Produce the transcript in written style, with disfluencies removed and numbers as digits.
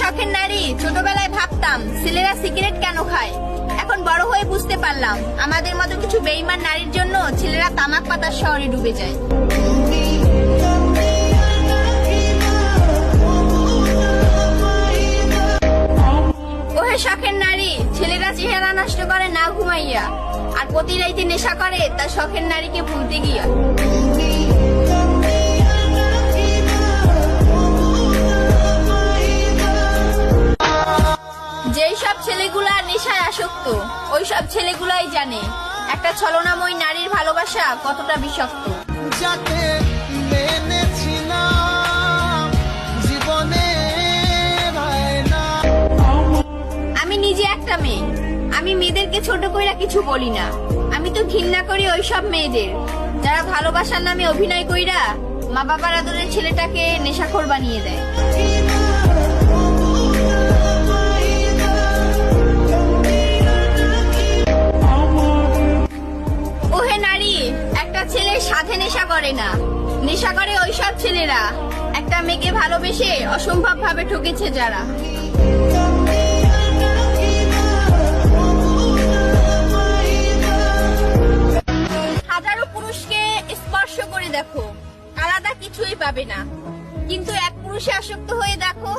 শখের নারী, ছোটবেলায় ভাবতাম ছেলেরা সিগারেট কেন খায়। এখন বড় হয়ে বুঝতে পারলাম আমাদের মতো কিছু বেঈমান নারীর জন্য ছেলেরা তামাক পাতার শহরে ডুবে যায়। ওহে শখের নারী, ছেলেরা চেহারা নষ্ট করে না ঘুমাইয়া, আর প্রতি রাইতে নেশা করে তার শখের নারীকে ভুলতে গিয়া। যেই সব ছেলেগুলা নেশায় আসক্ত, ওই সব ছেলেগুলাই জানে একটা ছলনাময় নারীর ভালোবাসা কতটা বিষাক্ত। যাকে মেনেছিলাম জীবনে আমি নিজে একটা মেয়ে, আমি মেয়েদেরকে ছোট কইরা কিছু বলি না। আমি তো ঘৃণা করি ওই সব মেয়েদের যারা ভালোবাসার নামে অভিনয় কইরা মা বাবার আদরের ছেলেটাকে নেশাখোর বানিয়ে দেয়। ওহে নারী, একটা ছেলে সাধে নেশা করে না, নেশা করে ওইসব ছেলেরা একটা মেয়েকে ভালোবেসে অসম্ভব ভাবে ঠকেছে যারা। হাজারো পুরুষকে স্পর্শ করে দেখো, আলাদা কিছুই পাবে না, কিন্তু এক পুরুষে আসক্ত হয়ে দেখো,